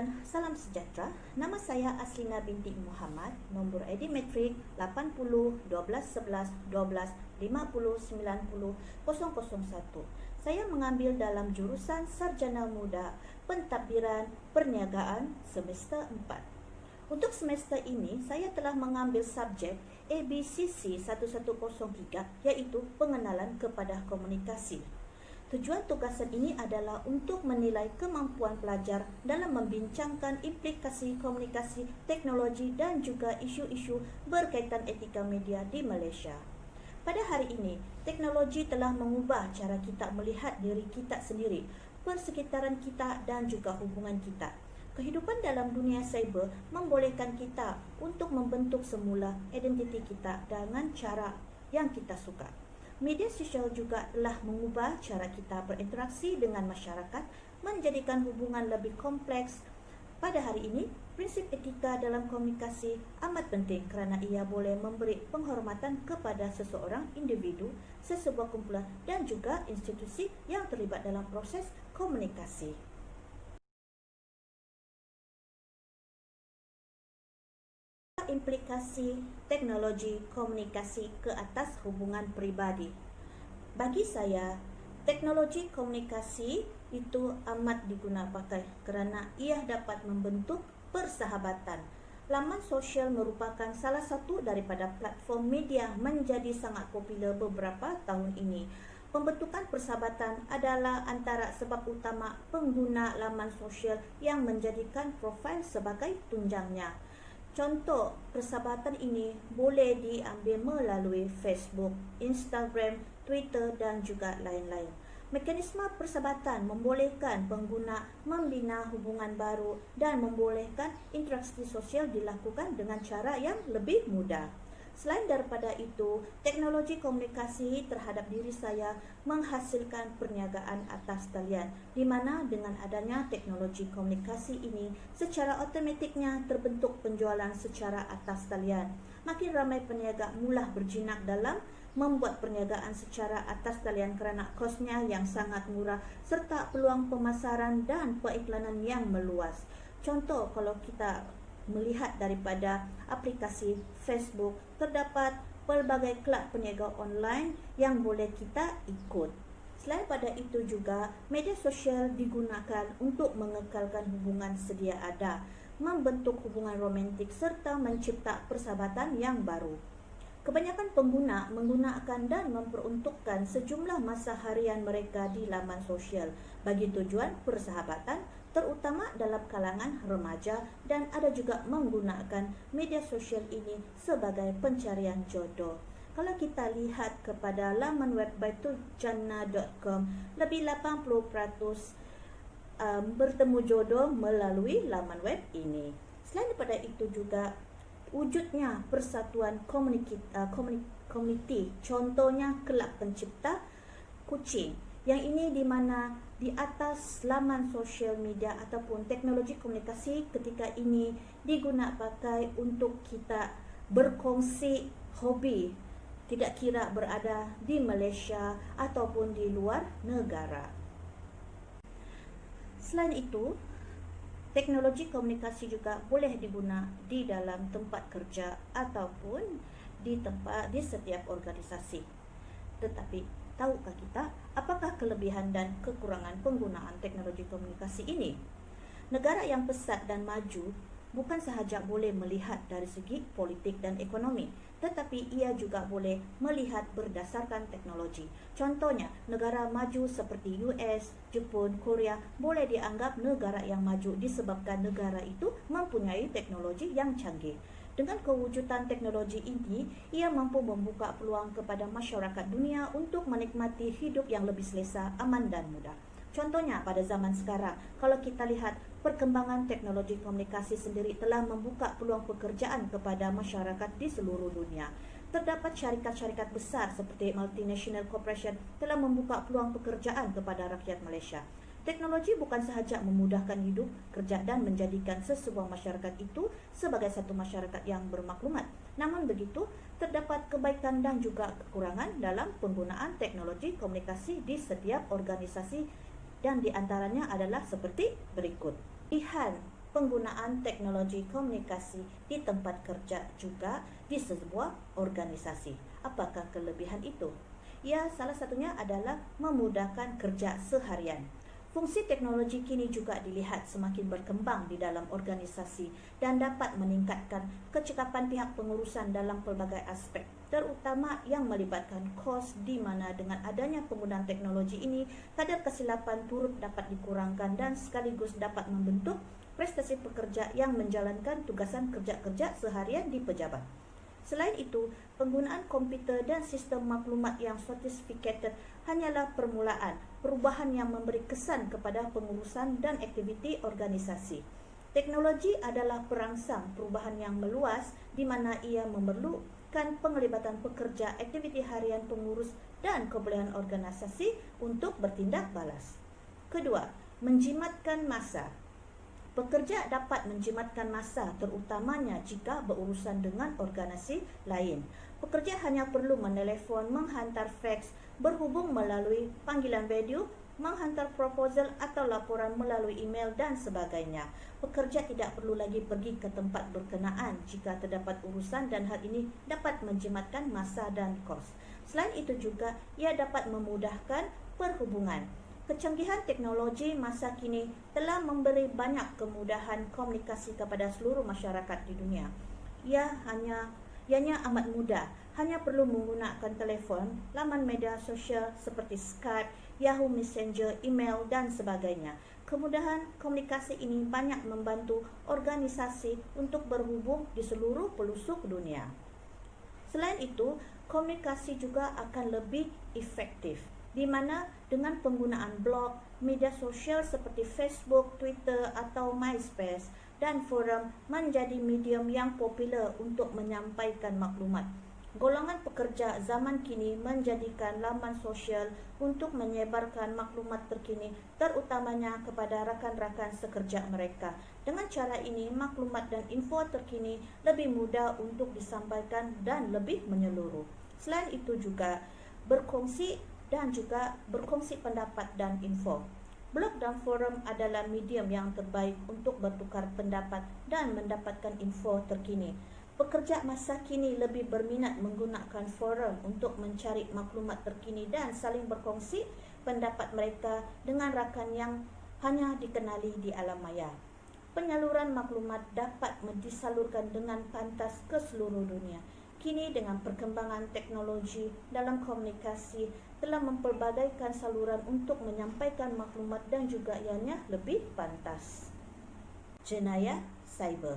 dan salam sejahtera. Nama saya Aslina binti Muhammad, nombor ID matrik 80 12 11 12 50 90 001. Saya mengambil dalam jurusan Sarjana Muda Pentadbiran Perniagaan semester 4. Untuk semester ini, saya telah mengambil subjek ABCC 1103 iaitu pengenalan kepada komunikasi. Tujuan tugasan ini adalah untuk menilai kemampuan pelajar dalam membincangkan implikasi komunikasi, teknologi dan juga isu-isu berkaitan etika media di Malaysia. Pada hari ini, teknologi telah mengubah cara kita melihat diri kita sendiri, persekitaran kita dan juga hubungan kita. Kehidupan dalam dunia cyber membolehkan kita untuk membentuk semula identiti kita dengan cara yang kita suka. Media sosial juga telah mengubah cara kita berinteraksi dengan masyarakat, menjadikan hubungan lebih kompleks. Pada hari ini, prinsip etika dalam komunikasi amat penting kerana ia boleh memberi penghormatan kepada seseorang individu, sesebuah kumpulan dan juga institusi yang terlibat dalam proses komunikasi. Implikasi teknologi komunikasi ke atas hubungan peribadi. Bagi saya, teknologi komunikasi itu amat diguna pakai kerana ia dapat membentuk persahabatan. Laman sosial merupakan salah satu daripada platform media menjadi sangat popular beberapa tahun ini. Pembentukan persahabatan adalah antara sebab utama pengguna laman sosial yang menjadikan profil sebagai tunjangnya. Contoh persahabatan ini boleh diambil melalui Facebook, Instagram, Twitter dan juga lain-lain. Mekanisme persahabatan membolehkan pengguna membina hubungan baru dan membolehkan interaksi sosial dilakukan dengan cara yang lebih mudah. Selain daripada itu, teknologi komunikasi terhadap diri saya menghasilkan perniagaan atas talian, di mana dengan adanya teknologi komunikasi ini, secara automatiknya terbentuk penjualan secara atas talian. Makin ramai peniaga mula berjinak dalam membuat perniagaan secara atas talian kerana kosnya yang sangat murah serta peluang pemasaran dan periklanan yang meluas. Contoh, kalau kita melihat daripada aplikasi Facebook, terdapat pelbagai kelab peniaga online yang boleh kita ikut. Selain pada itu juga, media sosial digunakan untuk mengekalkan hubungan sedia ada, membentuk hubungan romantik serta mencipta persahabatan yang baru. Kebanyakan pengguna menggunakan dan memperuntukkan sejumlah masa harian mereka di laman sosial bagi tujuan persahabatan, terutama dalam kalangan remaja, dan ada juga menggunakan media sosial ini sebagai pencarian jodoh. Kalau kita lihat kepada laman web baituljannah.com, lebih 80% bertemu jodoh melalui laman web ini. Selain daripada itu juga, wujudnya persatuan komuniti, contohnya kelab pencipta kucing. Yang ini di mana di atas laman sosial media ataupun teknologi komunikasi ketika ini digunakan pakai untuk kita berkongsi hobi, tidak kira berada di Malaysia ataupun di luar negara. Selain itu, teknologi komunikasi juga boleh digunakan di dalam tempat kerja ataupun di setiap organisasi. Tetapi tahukah kita apakah kelebihan dan kekurangan penggunaan teknologi komunikasi ini? Negara yang pesat dan maju bukan sahaja boleh melihat dari segi politik dan ekonomi, tetapi ia juga boleh melihat berdasarkan teknologi. Contohnya, negara maju seperti US, Jepun, Korea boleh dianggap negara yang maju disebabkan negara itu mempunyai teknologi yang canggih. Dengan kewujudan teknologi ini, ia mampu membuka peluang kepada masyarakat dunia untuk menikmati hidup yang lebih selesa, aman dan mudah. Contohnya pada zaman sekarang, kalau kita lihat perkembangan teknologi komunikasi sendiri telah membuka peluang pekerjaan kepada masyarakat di seluruh dunia. Terdapat syarikat-syarikat besar seperti multinational corporation telah membuka peluang pekerjaan kepada rakyat Malaysia. Teknologi bukan sahaja memudahkan hidup, kerja dan menjadikan sesebuah masyarakat itu sebagai satu masyarakat yang bermaklumat. Namun begitu, terdapat kebaikan dan juga kekurangan dalam penggunaan teknologi komunikasi di setiap organisasi, dan di antaranya adalah seperti berikut. Pilihan penggunaan teknologi komunikasi di tempat kerja juga di sebuah organisasi. Apakah kelebihan itu? Ya, salah satunya adalah memudahkan kerja seharian. Fungsi teknologi kini juga dilihat semakin berkembang di dalam organisasi dan dapat meningkatkan kecekapan pihak pengurusan dalam pelbagai aspek, terutama yang melibatkan kos, di mana dengan adanya penggunaan teknologi ini, kadar kesilapan turut dapat dikurangkan dan sekaligus dapat membentuk prestasi pekerja yang menjalankan tugasan kerja-kerja seharian di pejabat. Selain itu, penggunaan komputer dan sistem maklumat yang sophisticated hanyalah permulaan perubahan yang memberi kesan kepada pengurusan dan aktiviti organisasi. Teknologi adalah perangsang perubahan yang meluas di mana ia memerlukan penglibatan pekerja, aktiviti harian pengurus dan kebolehan organisasi untuk bertindak balas. Kedua, menjimatkan masa. Pekerja dapat menjimatkan masa terutamanya jika berurusan dengan organisasi lain. Pekerja hanya perlu menelefon, menghantar fax, berhubung melalui panggilan video, menghantar proposal atau laporan melalui email dan sebagainya. Pekerja tidak perlu lagi pergi ke tempat berkenaan jika terdapat urusan dan hal ini dapat menjimatkan masa dan kos. Selain itu juga, ia dapat memudahkan perhubungan. Kecanggihan teknologi masa kini telah memberi banyak kemudahan komunikasi kepada seluruh masyarakat di dunia. Ianya amat mudah, hanya perlu menggunakan telefon, laman media sosial seperti Skype, Yahoo Messenger, email dan sebagainya. Kemudahan komunikasi ini banyak membantu organisasi untuk berhubung di seluruh pelosok dunia. Selain itu, komunikasi juga akan lebih efektif, di mana dengan penggunaan blog, media sosial seperti Facebook, Twitter atau MySpace dan forum menjadi medium yang popular untuk menyampaikan maklumat. Golongan pekerja zaman kini menjadikan laman sosial untuk menyebarkan maklumat terkini, terutamanya kepada rakan-rakan sekerja mereka. Dengan cara ini, maklumat dan info terkini lebih mudah untuk disampaikan dan lebih menyeluruh. Selain itu juga berkongsi pendapat dan info. Blog dan forum adalah medium yang terbaik untuk bertukar pendapat dan mendapatkan info terkini. Pekerja masa kini lebih berminat menggunakan forum untuk mencari maklumat terkini dan saling berkongsi pendapat mereka dengan rakan yang hanya dikenali di alam maya. Penyaluran maklumat dapat disalurkan dengan pantas ke seluruh dunia. Kini dengan perkembangan teknologi dalam komunikasi telah mempelbagaikan saluran untuk menyampaikan maklumat dan juga ianya lebih pantas. Jenayah cyber.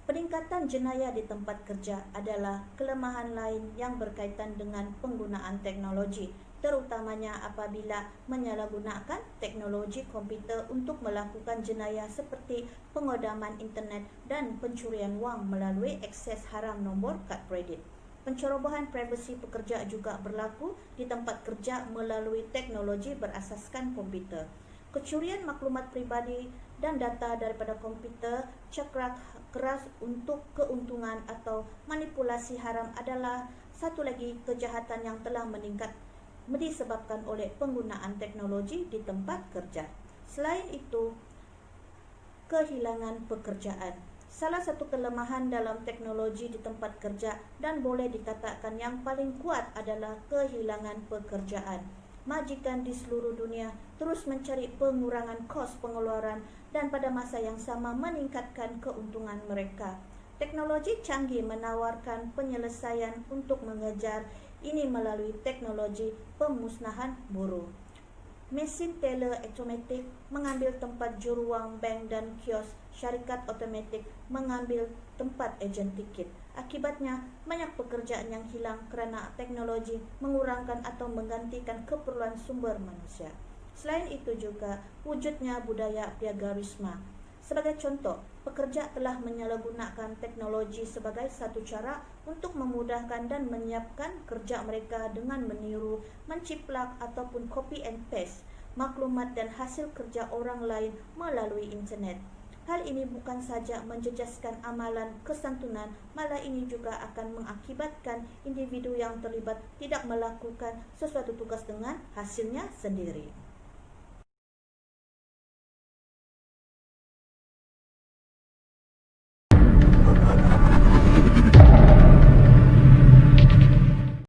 Peningkatan jenayah di tempat kerja adalah kelemahan lain yang berkaitan dengan penggunaan teknologi, terutamanya apabila menyalahgunakan teknologi komputer untuk melakukan jenayah seperti pengodaman internet dan pencurian wang melalui akses haram nombor kad kredit. Pencerobohan privasi pekerja juga berlaku di tempat kerja melalui teknologi berasaskan komputer. Kecurian maklumat pribadi dan data daripada komputer, cakrak keras untuk keuntungan atau manipulasi haram adalah satu lagi kejahatan yang telah meningkat disebabkan oleh penggunaan teknologi di tempat kerja. Selain itu, kehilangan pekerjaan. Salah satu kelemahan dalam teknologi di tempat kerja dan boleh dikatakan yang paling kuat adalah kehilangan pekerjaan. Majikan di seluruh dunia terus mencari pengurangan kos pengeluaran dan pada masa yang sama meningkatkan keuntungan mereka. Teknologi canggih menawarkan penyelesaian untuk mengejar ini melalui teknologi pemusnahan buruh. Mesin teller automatik mengambil tempat juru wang bank dan kios. Syarikat otomatik mengambil tempat ejen tiket. Akibatnya, banyak pekerjaan yang hilang kerana teknologi mengurangkan atau menggantikan keperluan sumber manusia. Selain itu juga, wujudnya budaya plagiarisme. Sebagai contoh, pekerja telah menyalahgunakan teknologi sebagai satu cara untuk memudahkan dan menyiapkan kerja mereka dengan meniru, menciplak ataupun copy and paste maklumat dan hasil kerja orang lain melalui internet. Hal ini bukan saja menjejaskan amalan kesantunan, malah ini juga akan mengakibatkan individu yang terlibat tidak melakukan sesuatu tugas dengan hasilnya sendiri.